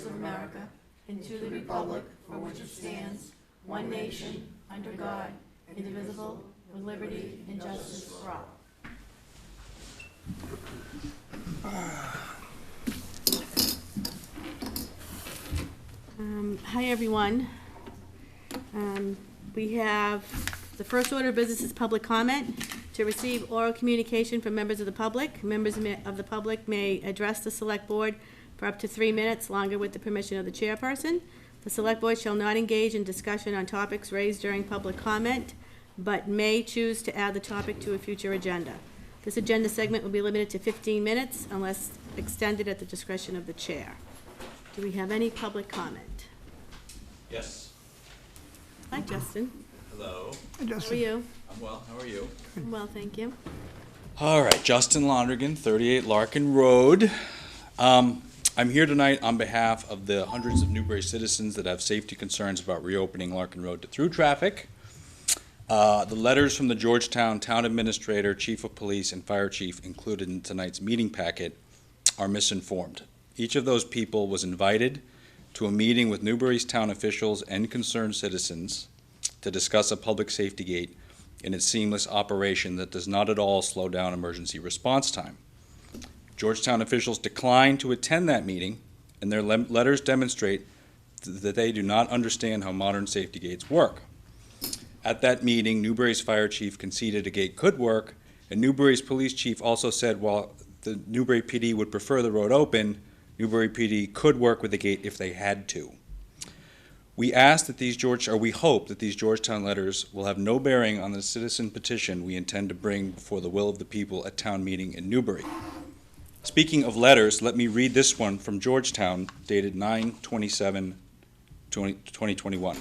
States of America and to the republic for which it stands, one nation, under God, indivisible, with liberty and justice for all. Hi, everyone. We have the first order of business is public comment. To receive oral communication from members of the public, members of the public may address the select board for up to 3 minutes, longer with the permission of the chairperson. The select board shall not engage in discussion on topics raised during public comment, but may choose to add the topic to a future agenda. This agenda segment will be limited to 15 minutes unless extended at the discretion of the chair. Do we have any public comment? Yes. Hi, Justin. Hello. How are you? I'm well. How are you? I'm well, thank you. All right. Justin Londrigan, 38 Larkin Road. I'm here tonight on behalf of the hundreds of Newbury citizens that have safety concerns about reopening Larkin Road to through traffic. The letters from the Georgetown Town Administrator, Chief of Police, and Fire Chief included in tonight's meeting packet are misinformed. Each of those people was invited to a meeting with Newbury's town officials and concerned citizens to discuss a public safety gate in its seamless operation that does not at all slow down emergency response time. Georgetown officials declined to attend that meeting, and their letters demonstrate that they do not understand how modern safety gates work. At that meeting, Newbury's fire chief conceded a gate could work, and Newbury's police chief also said while the Newbury PD would prefer the road open, Newbury PD could work with the gate if they had to. We hope that these Georgetown letters will have no bearing on the citizen petition we intend to bring before the will of the people at town meeting in Newbury. Speaking of letters, let me read this one from Georgetown, dated 9/27/2021.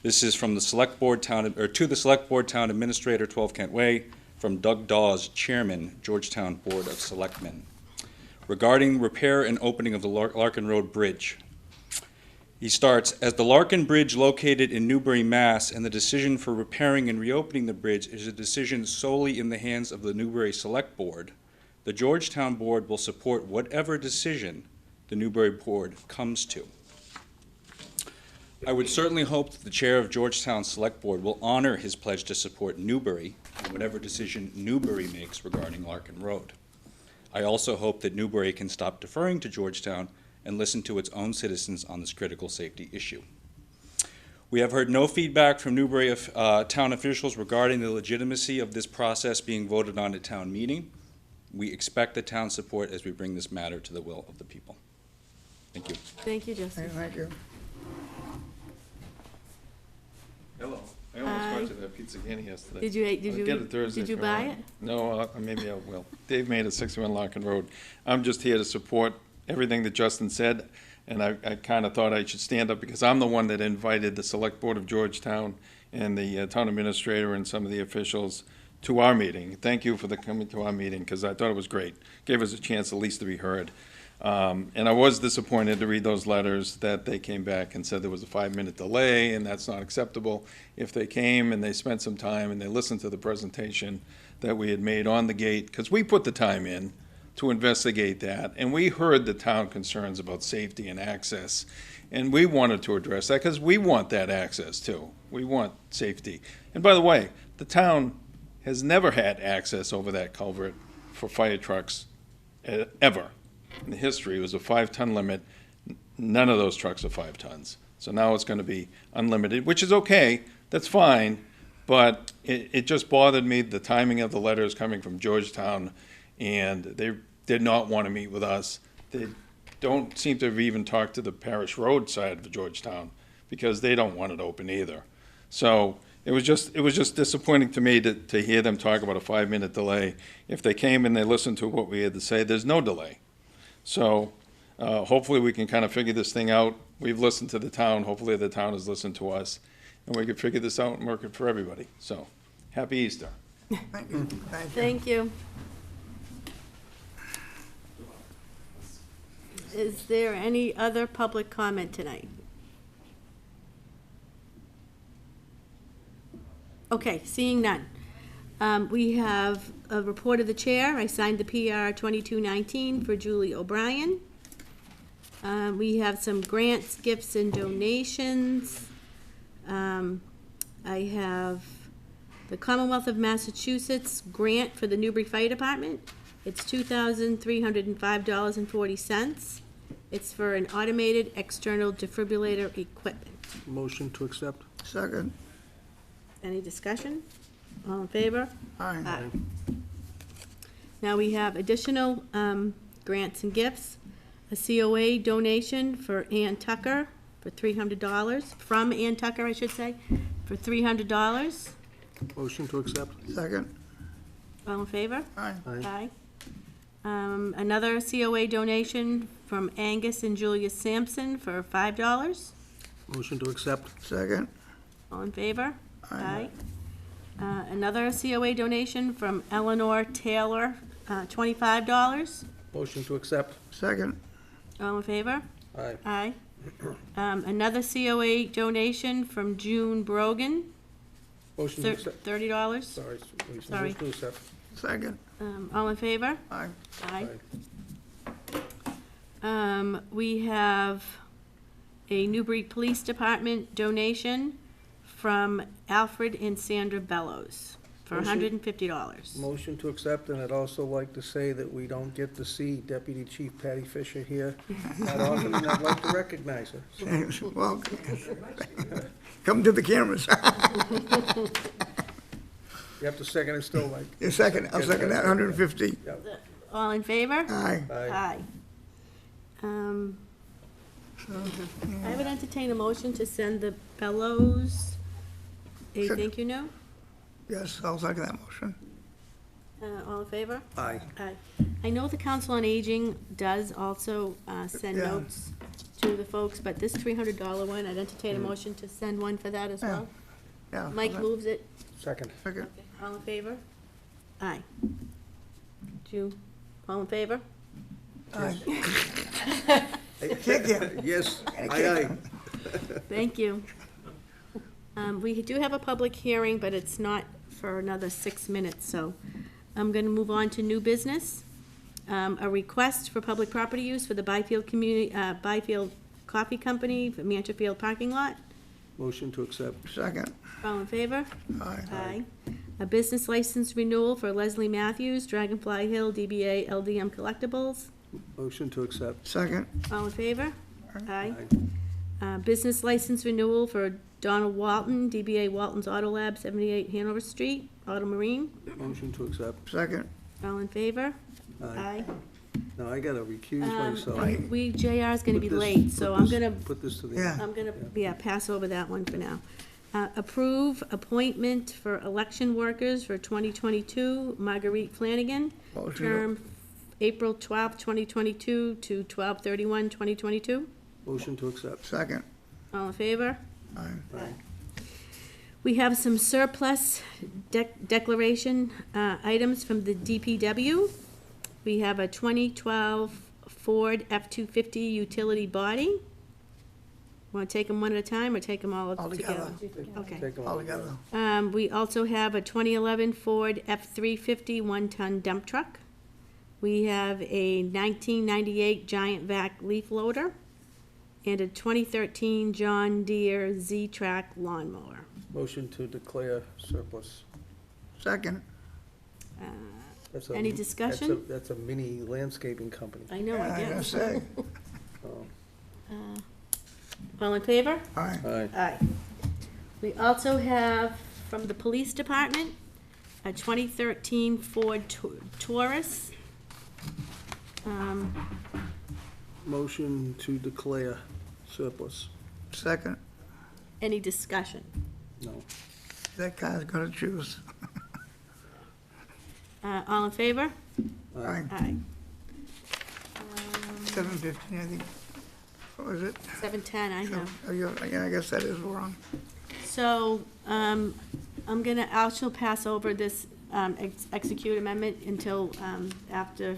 This is from the Select Board to the Select Board Town Administrator, 12 Kent Way, from Doug Dawes, Chairman, Georgetown Board of Selectmen, regarding repair and opening of the Larkin Road Bridge. He starts, as the Larkin Bridge located in Newbury, Mass, and the decision for repairing and reopening the bridge is a decision solely in the hands of the Newbury Select Board, the Georgetown Board will support whatever decision the Newbury Board comes to. I would certainly hope that the chair of Georgetown Select Board will honor his pledge to support Newbury in whatever decision Newbury makes regarding Larkin Road. I also hope that Newbury can stop deferring to Georgetown and listen to its own citizens on this critical safety issue. We have heard no feedback from Newbury town officials regarding the legitimacy of this process being voted on at town meeting. We expect the town support as we bring this matter to the will of the people. Thank you. Thank you, Justin. Thank you. Hello. I almost went to that pizza candy yesterday. Did you I'll get it Thursday did you if buy want. it? No, maybe I will. Dave made it 61 Larkin Road. I'm just here to support everything that Justin said, and I kind of thought I should stand up because I'm the one that invited the Select Board of Georgetown and the town administrator and some of the officials to our meeting. Thank you for coming to our meeting because I thought it was great. Gave us a chance at least to be heard. And I was disappointed to read those letters that they came back and said there was a 5-minute delay and that's not acceptable. If they came and they spent some time and they listened to the presentation that we had made on the gate, because we put the time in to investigate that, and we heard the town concerns about safety and access, and we wanted to address that because we want that access too. We want safety. And by the way, the town has never had access over that culvert for fire trucks ever. In the history, it was a 5-ton limit. None of those trucks are 5 tons. So now it's going to be unlimited, which is okay. That's fine. But it just bothered me, the timing of the letters coming from Georgetown, and they did not want to meet with us. They don't seem to have even talked to the Parish Road side of Georgetown because they don't want it open either. So it was just disappointing to me to hear them talk about a 5-minute delay. If they came and they listened to what we had to say, there's no delay. So hopefully we can kind of figure this thing out. We've listened to the town. Hopefully the town has listened to us, and we can figure this out and work it for everybody. So happy Easter. Thank you. Thank you. Thank you. Is there any other public comment tonight? Okay, seeing none. We have a report of the chair. I signed the PR 2219 for Julie O'Brien. We have some grants, gifts, and donations. I have the Commonwealth of Massachusetts grant for the Newbury Fire Department. It's $2,305.40. It's for an automated external defibrillator equipment. Motion to accept. Second. Any discussion? All in favor? Aye. Now we have additional grants and gifts. A COA donation for Ann Tucker for $300, from Ann Tucker, I should say, for $300. Motion to accept. Second. All in favor? Aye. Aye. Another COA donation from Angus and Julia Sampson for $5. Motion to accept. Second. All in favor? Aye. Another COA donation from Eleanor Taylor, $25. Motion to accept. Second. All in favor? Aye. Aye. Another COA donation from June Brogan, Motion to accept. $30. Sorry. Sorry. Motion to accept. Second. All in favor? Aye. Aye. We have a Newbury Police Department donation from Alfred and Sandra Bellows for Motion. $150. Motion to accept, and I'd also like to say that we don't get to see Deputy Chief Patty Fisher here that often, and I'd like to recognize her. Well, come to the cameras. You have to second it still, like. Your second, I'll second that, 150. All in favor? Aye. Aye. I would entertain a motion to send the Bellows a Sure. thank you note. Yes, I'll second that motion. All in favor? Aye. Aye. I know the Council on Aging does also send Yeah. notes to the folks, but this $300 one, I'd entertain a motion to send one for that as Yeah. well. Yeah. Mike moves it. Second. Second. All in favor? Aye. All in favor? Aye. Kick him. Yes. Aye. Thank you. We do have a public hearing, but it's not for another 6 minutes, so I'm gonna move on to new business. A request for public property use for the Byfield Coffee Company for Mancherfield parking lot. Motion to accept. Second. All in favor? Aye. Aye. A business license renewal for Leslie Matthews, Dragonfly Hill, DBA LDM Collectibles. Motion to accept. Second. All in favor? Aye. Business license renewal for Donald Walton, DBA Walton's Auto Lab, 78 Hanover Street, Auto Marine. Motion to accept. Second. All in favor? Aye. Now, I gotta recuse myself. JR's gonna be Put this- late, so put I'm this- gonna, Put this to the. Yeah. I'm gonna, pass over that one for now. Approve appointment for election workers for 2022, Marguerite Flanagan, Motion. term April 12th, 2022 to 12/31/2022. Motion to accept. Second. All in favor? Aye. We have some surplus declaration items from the DPW. We have a 2012 Ford F-250 utility body. Want to take them one at a time, or take them all together? together. Okay. Take them All all. together. We also have a 2011 Ford F-350 one-ton dump truck. We have a 1998 Giant Vac leaf loader, and a 2013 John Deere Z-Track lawnmower. Motion to declare surplus. Second. That's a- Any discussion? That's a mini landscaping company. I know, I I gotta guess. say. Oh, All in favor? Aye. Aye. Aye. We also have, from the police department, a 2013 Ford Taurus. Motion to declare surplus. Second. Any discussion? No. That guy's gonna choose. All in favor? Aye. Aye. 750, I think. What was it? 710, I have. Yeah, I guess that is wrong. So, I'm gonna also pass over this execute amendment until, after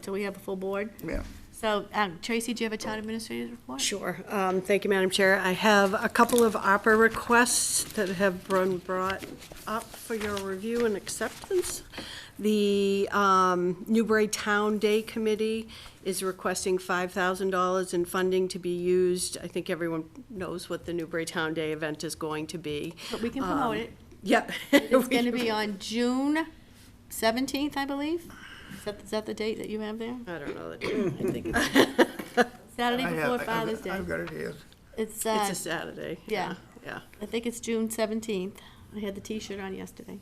till we have a full board. Yeah. So, Tracy, do you have a town administrator's report? Sure. Thank you, Madam Chair. I have a couple of ARPA requests that have been brought up for your review and acceptance. The Newbury Town Day Committee is requesting $5,000 in funding to be used. I think everyone knows what the Newbury Town Day event is going to be. But we can promote it. Yep. It's gonna be on June 17th, I believe. Is that the date that you have there? I don't know the date. I think it's Saturday I before have- Father's Day. I've got it here. It's, It's a Saturday. yeah. Yeah. I think it's June 17th. I had the T-shirt on yesterday.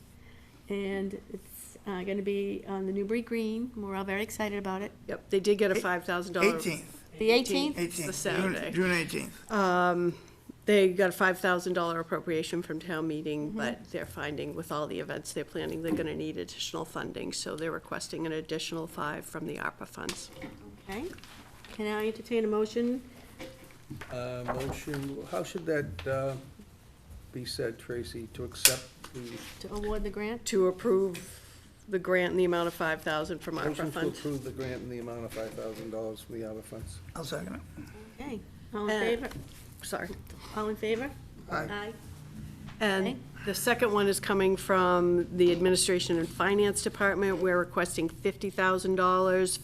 And it's gonna be on the Newbury Green. We're all very excited about it. Yep, they did get a $5,000. 18th. The 18th? It's the 18th, Saturday. June 18th. They got a $5,000 appropriation from town meeting, but they're finding with all the events they're planning, they're gonna need additional funding, so they're requesting an additional $5 from the ARPA funds. Okay. Can I entertain a motion? Motion, how should that be said, Tracy, to accept the To award the grant? To approve the grant in the amount of $5,000 from ARPA motion to funds. approve the grant in the amount of $5,000 from the ARPA funds? I'll second it. Okay. All in Uh, favor? Sorry. All in favor? Aye. Aye. And Okay. the second one is coming from the Administration and Finance Department. We're requesting $50,000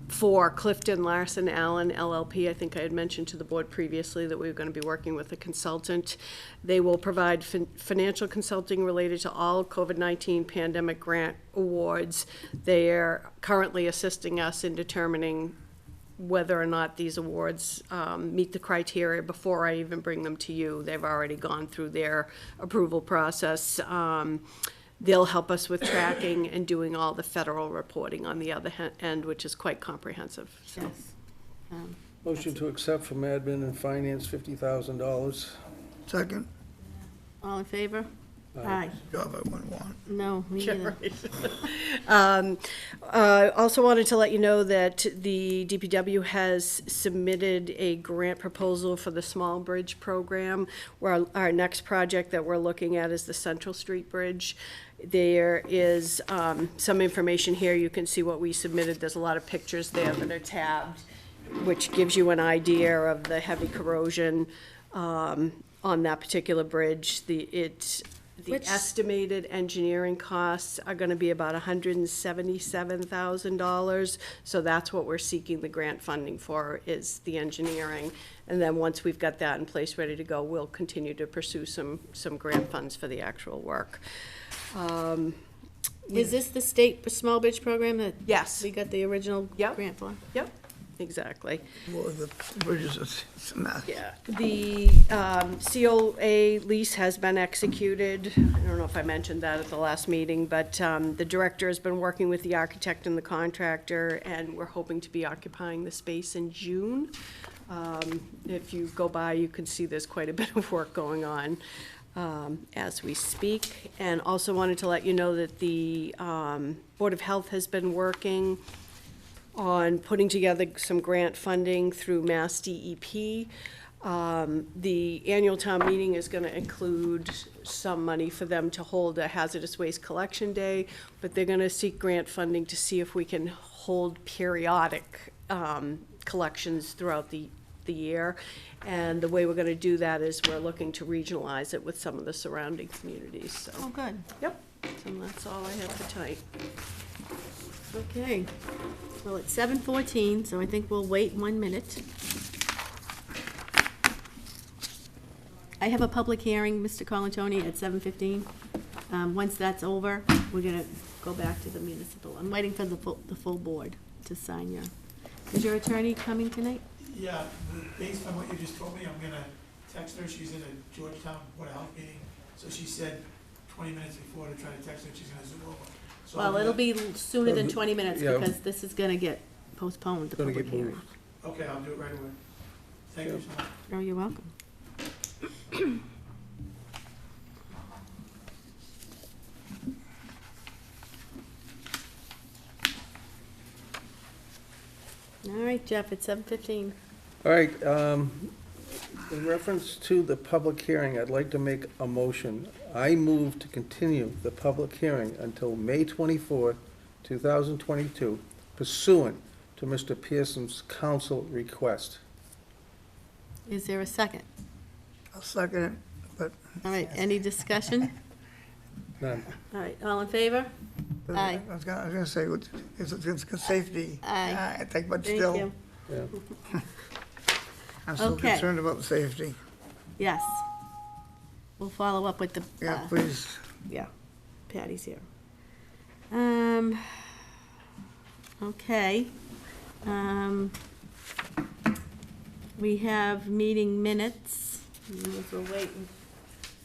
for Clifton Larson Allen LLP. I think I had mentioned to the board previously that we were going to be working with a consultant. They will provide financial consulting related to all COVID-19 pandemic grant awards. They are currently assisting us in determining whether or not these awards meet the criteria before I even bring them to you. They've already gone through their approval process. They'll help us with tracking and doing all the federal reporting on the other end, which is quite comprehensive, so. Yes. Motion to accept from admin and finance, $50,000. Second, All in favor? Aye. job I wouldn't want. No, me either. Also wanted to let you know that the DPW has submitted a grant proposal for the Small Bridge Program, where our next project that we're looking at is the Central Street Bridge. There is some information here. You can see what we submitted. There's a lot of pictures there that are tabbed, which gives you an idea of the heavy corrosion on that particular bridge. The estimated engineering costs are gonna be about $177,000, so that's what we're seeking the grant funding for, is the engineering. And then once we've got that in place, ready to go, we'll continue to pursue some grant funds for the actual work. Is this the state small bridge program that? Yes. We got the original Yep. grant for? Yep, exactly. Well, the bridges, it's a mess. Yeah, the COA lease has been executed. I don't know if I mentioned that at the last meeting, but the director has been working with the architect and the contractor, and we're hoping to be occupying the space in June. If you go by, you can see there's quite a bit of work going on as we speak. And also wanted to let you know that the Board of Health has been working on putting together some grant funding through Mass DEP. The annual town meeting is gonna include some money for them to hold a hazardous waste collection day, but they're gonna seek grant funding to see if we can hold periodic collections throughout the year. And the way we're gonna do that is we're looking to regionalize it with some of the surrounding communities, so. Oh, good. Yep, so that's all I have for tonight. Okay. Well, it's 7:14, so I think we'll wait 1 minute. I have a public hearing, Mr. Colantoni, at 7:15. Once that's over, we're gonna go back to the municipal. I'm waiting for the full board to sign your, is your attorney coming tonight? Yeah, based on what you just told me, I'm gonna text her, she's in a Georgetown Board of Health meeting, so she said 20 minutes before to try to text her, she's gonna zoom over. So Well, it'll be sooner than 20 minutes, Yeah. because this is gonna get postponed, the Gonna public get hearing. moved. Okay, I'll do it right away. Thank you so much. Oh, you're welcome. All right, Jeff, it's 7:15. All right, in reference to the public hearing, I'd like to make a motion. I move to continue the public hearing until May 24th, 2022, pursuant to Mr. Pearson's council request. Is there a second? I'll second it, but. All right, any discussion? None. All right, all in favor? Aye. I was gonna say, it's safety. Aye. I think, but Thank still, you. Yeah. I'm still Okay. concerned about the safety. Yes. We'll follow up with the, Yeah, please. yeah, Patty's here. Okay. We have meeting minutes. We'll wait and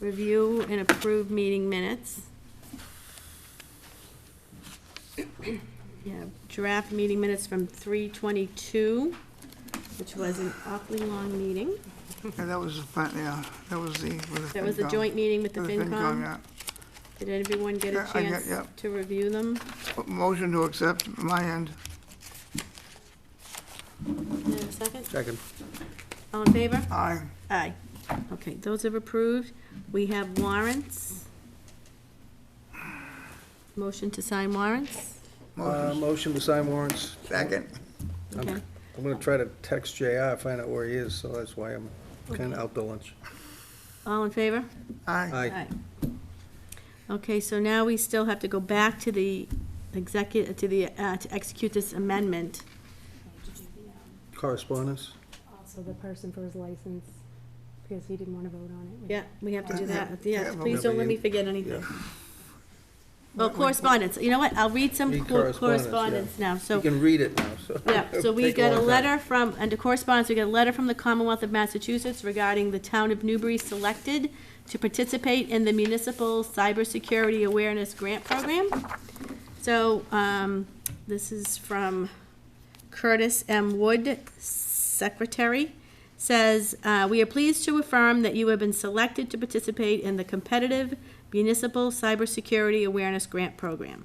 review and approve meeting minutes. Yeah, draft meeting minutes from 3/22, which was an awfully long meeting. Yeah, that was the fun, yeah, that was the. with That was the FinCom. joint meeting with the With FinCom, FinCom. yeah. Did everyone get a Yeah, I got- chance yeah. to review them? Motion to accept, my end. Is there a second? Second. All in favor? Aye. Aye. Okay, those have approved. We have warrants. Motion to sign warrants. Motion to sign warrants. Second. Okay. I'm gonna try to text JR, find out where he is, so that's why I'm kinda out to lunch. All in favor? Aye. Aye. Okay, so now we still have to go back to the to execute this amendment. Correspondence? Also the person for his license, because he didn't want to vote on it. Yeah, we have to do that. Yeah, Yes, well, please don't let me forget anything. Well, correspondence. You know what? I'll read some Read correspondence, correspondence now, You so. can read it now, so. Yeah, so we Take got a long time. letter from, under correspondence, we got a letter from the Commonwealth of Massachusetts regarding the town of Newbury selected to participate in the Municipal Cybersecurity Awareness Grant Program. So, this is from Curtis M. Wood, Secretary. Says, we are pleased to affirm that you have been selected to participate in the competitive Municipal Cybersecurity Awareness Grant Program.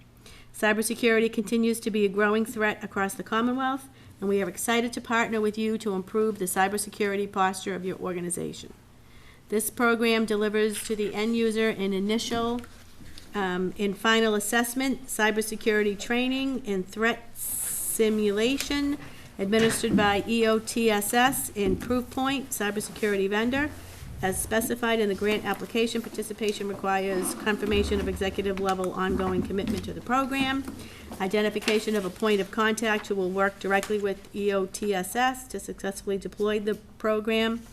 Cybersecurity continues to be a growing threat across the Commonwealth, and we are excited to partner with you to improve the cybersecurity posture of your organization. This program delivers to the end user an initial and final assessment, cybersecurity training, and threat simulation administered by EOTSS and Proofpoint, cybersecurity vendor. As specified in the grant application, participation requires confirmation of executive-level ongoing commitment to the program, identification of a point of contact who will work directly with EOTSS to successfully deploy the program,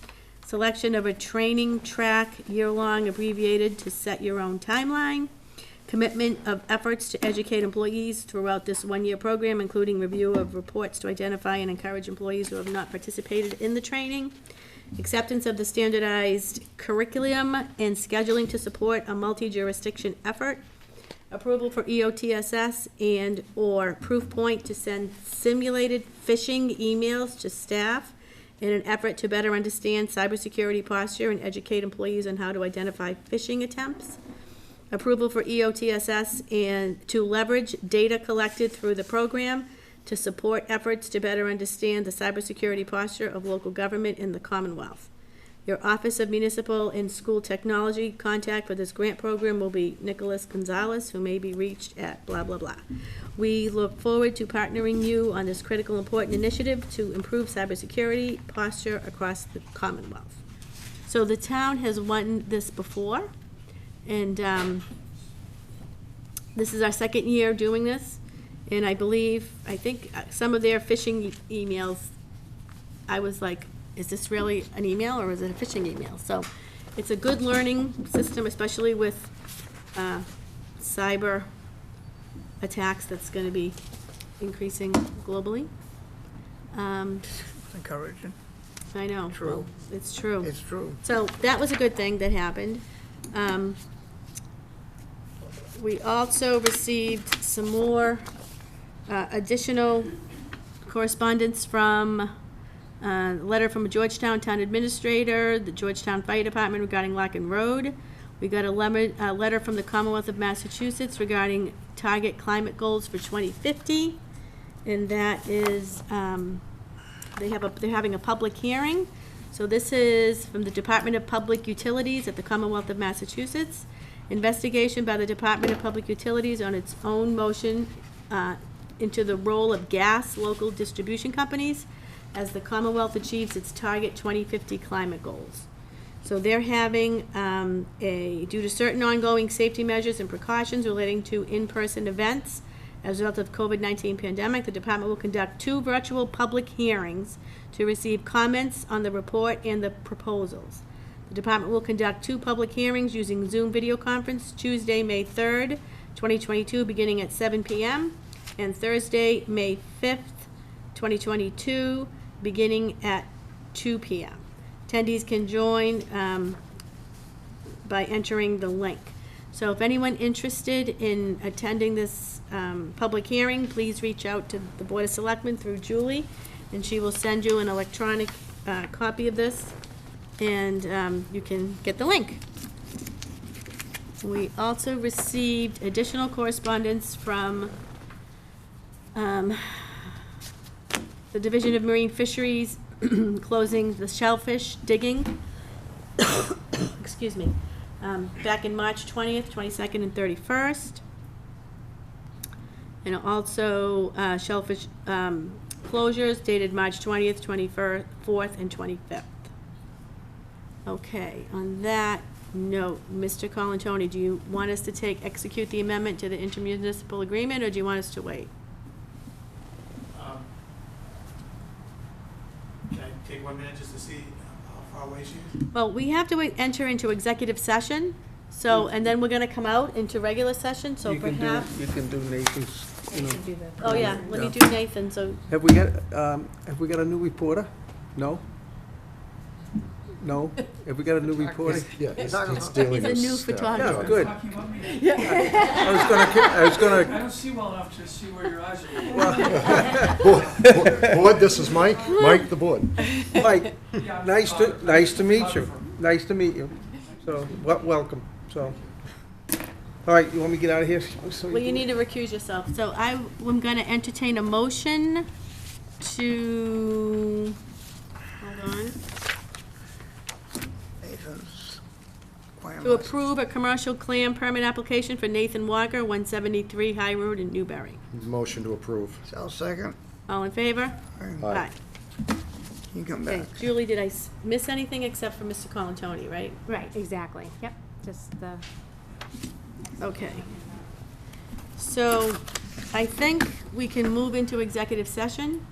selection of a training track, year-long abbreviated to set your own timeline, commitment of efforts to educate employees throughout this one-year program, including review of reports to identify and encourage employees who have not participated in the training, acceptance of the standardized curriculum and scheduling to support a multi-jurisdiction effort, approval for EOTSS and/or Proofpoint to send simulated phishing emails to staff in an effort to better understand cybersecurity posture and educate employees on how to identify phishing attempts, approval for EOTSS and to leverage data collected through the program to support efforts to better understand the cybersecurity posture of local government in the Commonwealth. Your Office of Municipal and School Technology contact for this grant program will be Nicholas Gonzalez, who may be reached at blah, blah, blah. We look forward to partnering you on this critical, important initiative to improve cybersecurity posture across the Commonwealth. So the town has won this before, and this is our second year doing this. And I think some of their phishing emails, I was like, is this really an email or is it a phishing email? So it's a good learning system, especially with cyber attacks that's going to be increasing globally. It's encouraging. I know. True. Well, it's true. It's true. So that was a good thing that happened. We also received some more additional correspondence from a letter from a Georgetown Town Administrator, the Georgetown Fire Department regarding Larkin Road. We got a letter from the Commonwealth of Massachusetts regarding target climate goals for 2050. And that is, they're having a public hearing. So this is from the Department of Public Utilities at the Commonwealth of Massachusetts. Investigation by the Department of Public Utilities on its own motion into the role of gas local distribution companies as the Commonwealth achieves its target 2050 climate goals. So they're having due to certain ongoing safety measures and precautions relating to in-person events as a result of COVID-19 pandemic, the department will conduct 2 virtual public hearings to receive comments on the report and the proposals. The department will conduct 2 public hearings using Zoom video conference Tuesday, May 3rd, 2022, beginning at 7 p.m., and Thursday, May 5th, 2022, beginning at 2 p.m. Attendees can join by entering the link. So if anyone interested in attending this public hearing, please reach out to the Board of Selectmen through Julie, and she will send you an electronic copy of this, and you can get the link. We also received additional correspondence from the Division of Marine Fisheries closing the shellfish digging, excuse me, back in March 20th, 22nd, and 31st. And also shellfish closures dated March 20th, 24th, and 25th. Okay, on that note, Mr. Colantoni, do you want us to execute the amendment to the intermunicipal agreement, or do you want us to wait? Can I take 1 minute just to see how far away she is? Well, we have to enter into executive session, so, and then we're gonna come out into regular session, so You can do- perhaps. You can do Nathan's, you know. Oh, yeah, let me Yeah. do Nathan, so, Have we got a new reporter? No? No? Have we got a new reporter? Yeah, it's dealing he's a with new staff. photographer. Yeah, good. Talking about me? I was I gonna, don't see well enough to see where your eyes are. Board, this is Mike, Mike the board. Mike, nice to meet you. Nice to meet you. So, welcome, so. All right, you want me to get out of here? So well, you need to recuse yourself. So I'm gonna entertain a motion to, hold on, Nathan's clam to approve a commercial clam permit application for Nathan Walker, 173 High Road in Newbury. Motion to approve. I'll second. All in favor? Aye. You can come Okay, back. Julie, did I miss anything except for Mr. Colantoni, right? Right, exactly, yep, just the, Okay. So I think we can move into executive session,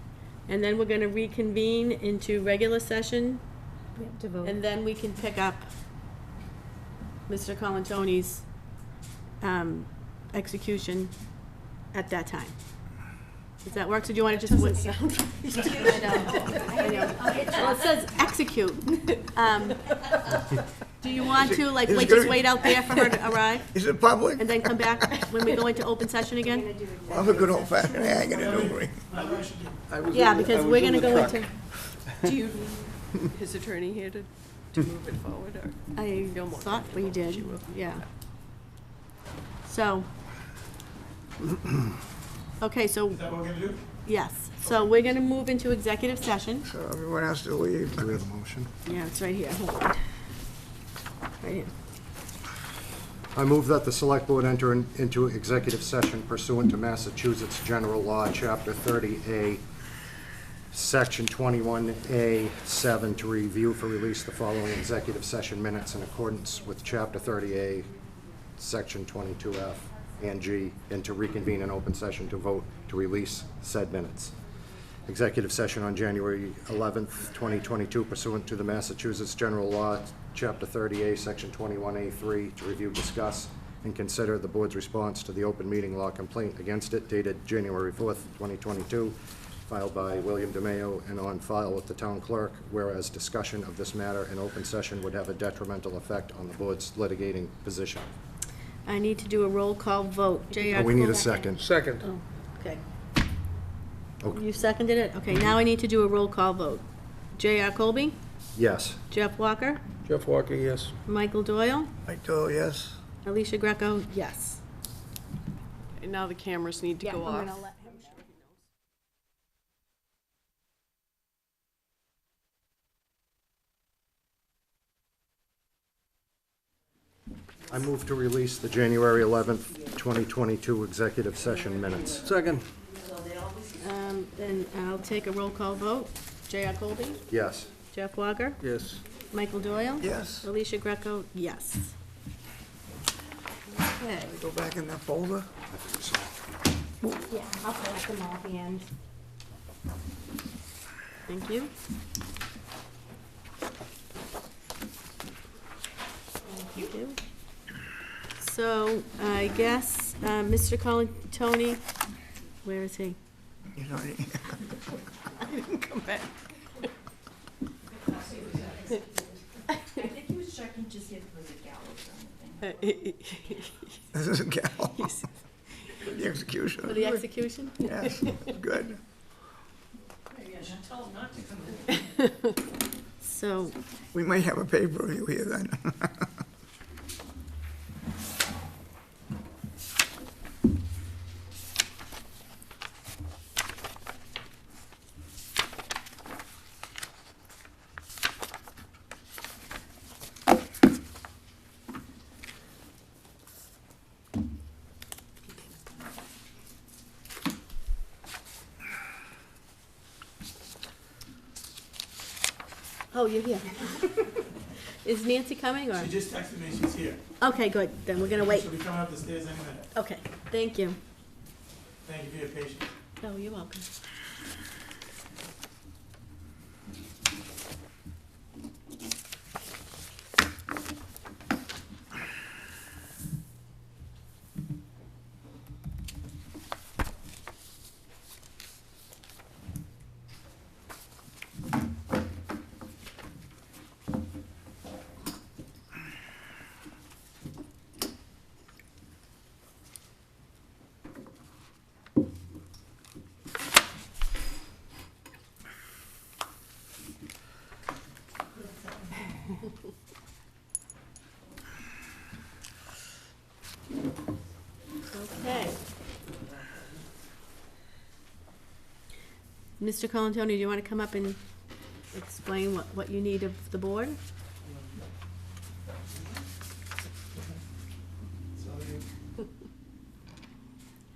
and then we're gonna reconvene into regular session, we have to vote. and then we can pick up Mr. Colantoni's execution at that time. Does that work? So do you want to just? I know. Well, it says execute. Do you want to, like, Is it wait, gonna just be- wait out there for her to arrive, Is it public? and then come back when we go into open session again? I'm a good old fashioned hang in a Newbury. I was Yeah, in the- I because was we're in gonna the go truck. into, Do you need his attorney here to move it forward, or? I Feel more thought we comfortable, she did, will. yeah. So. Okay, so, Is that what we're gonna do? yes, so we're gonna move into executive session. So everyone has to leave. Do we have a motion? Yeah, it's right here, hold on. Right here. I move that the select board enter into executive session pursuant to Massachusetts General Law, Chapter 30A, Section 21A7, to review for release the following executive session minutes in accordance with Chapter 30A, Section 22F and G, and to reconvene in open session to vote to release said minutes. Executive session on January 11th, 2022 pursuant to the Massachusetts General Law, Chapter 30A, Section 21A3, to review, discuss, and consider the board's response to the open meeting law complaint against it dated January 4th, 2022, filed by William DeMayo and on file with the town clerk, whereas discussion of this matter in open session would have a detrimental effect on the board's litigating position. I need to do a roll call vote. J.R. We need a Cole? second. Second. Oh, okay. Okay. You seconded it? Okay, now I need to do a roll call vote. J.R. Colby, Yes. Jeff Walker, Jeff Walker, yes. Michael Doyle, I told yes. Alicia Greco, yes. And now the cameras need to Yeah, I'm go off. gonna let him. I move to release the January 11th, 2022 executive session minutes. Second. Then I'll take a roll call vote. J.R. Colby, Yes. Jeff Walker, Yes. Michael Doyle. Yes. Alicia Greco, yes. Okay. Go back in that folder. I think so. Yeah, I'll collect them all at the end. Thank you. Thank you. So I guess, Mr. Colantoni, where is he? You know, Come back. I think he was checking to see if it was a gallows or anything. this is a gal. For the execution. For the execution? Yes, good. Maybe I should tell him not to come in. So, We may have a paper review here then. oh, you're here. Is Nancy coming, or? She just texted me, she's here. Okay, good, then we're gonna wait. She'll be coming up the stairs any minute. Okay, thank you. Thank you for your patience. Oh, you're welcome. Okay. Mr. Colantoni, do you want to come up and explain what you need of the board?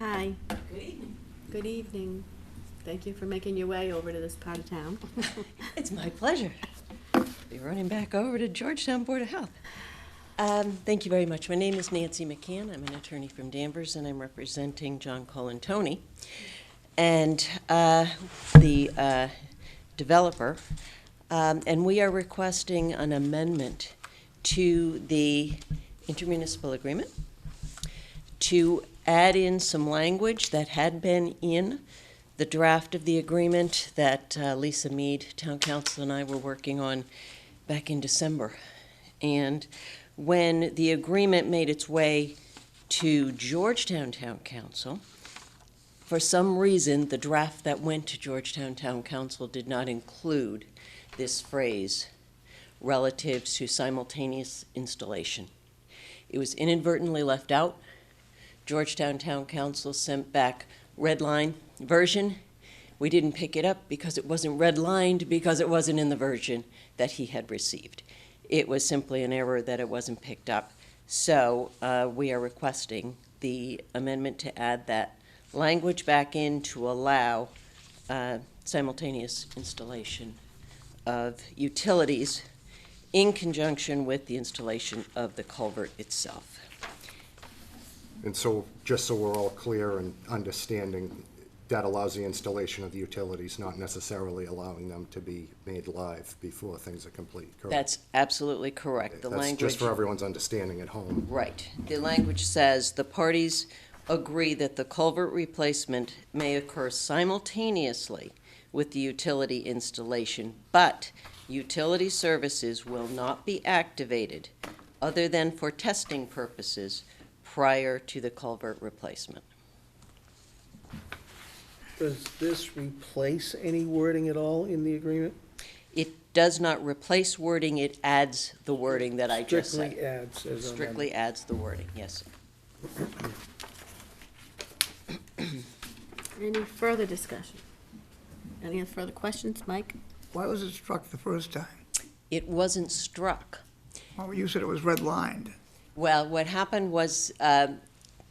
Hi. Good evening. Good evening. Thank you for making your way over to this part of town. It's my pleasure. Be running back over to Georgetown Board of Health. Thank you very much. My name is Nancy McCann. I'm an attorney from Danvers, and I'm representing John Colantoni and the developer. And we are requesting an amendment to the intermunicipal agreement to add in some language that had been in the draft of the agreement that Lisa Mead, Town Council, and I were working on back in December. And when the agreement made its way to Georgetown Town Council, for some reason, the draft that went to Georgetown Town Council did not include this phrase relative to simultaneous installation. It was inadvertently left out. Georgetown Town Council sent back red line version. We didn't pick it up because it wasn't redlined, because it wasn't in the version that he had received. It was simply an error that it wasn't picked up. So we are requesting the amendment to add that language back in to allow simultaneous installation of utilities in conjunction with the installation of the culvert itself. And so, just so we're all clear and understanding, that allows the installation of the utilities, not necessarily allowing them to be made live before things are complete, correct? That's absolutely correct. The That's language. just for everyone's understanding at home. Right. The language says the parties agree that the culvert replacement may occur simultaneously with the utility installation, but utility services will not be activated other than for testing purposes prior to the culvert replacement. Does this replace any wording at all in the agreement? It does not replace wording, it adds the wording that I just said. Strictly adds as an Strictly adds the wording, yes. Any further discussion? Any further questions, Mike? Why was it struck the first time? It wasn't struck. Well, you said it was redlined. Well, what happened was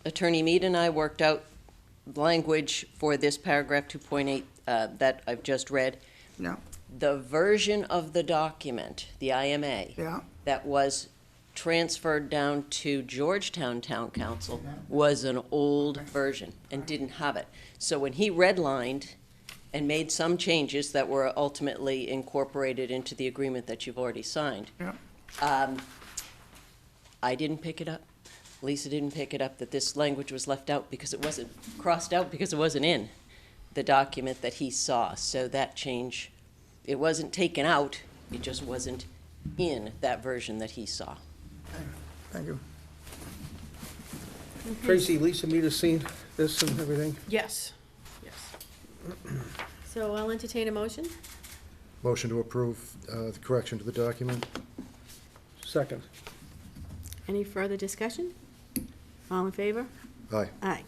Attorney Mead and I worked out language for this paragraph 2.8 that I've just read, Yeah, the version of the document, the IMA, yeah. that was transferred down to Georgetown Town Council was an old version and didn't have it. So when he redlined and made some changes that were ultimately incorporated into the agreement that you've already signed, Yeah. I didn't pick it up. Lisa didn't pick it up, that this language was left out because it wasn't, crossed out because it wasn't in the document that he saw. So that change, it wasn't taken out, it just wasn't in that version that he saw. Thank you. Tracy, Lisa meet us seen this and everything? Yes, yes. So I'll entertain a motion. Motion to approve the correction to the document? Second. Any further discussion? All in favor? Aye. Aye.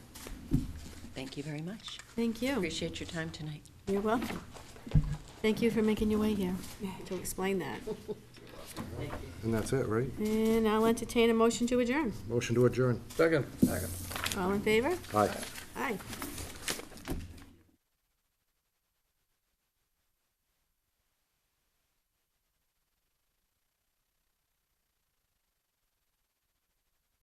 Thank you very much. Thank you. Appreciate your time tonight. You're welcome. Thank you for making your way here to explain that. And that's it, right? And I'll entertain a motion to adjourn. Motion to adjourn? Second. All in favor? Aye. Aye.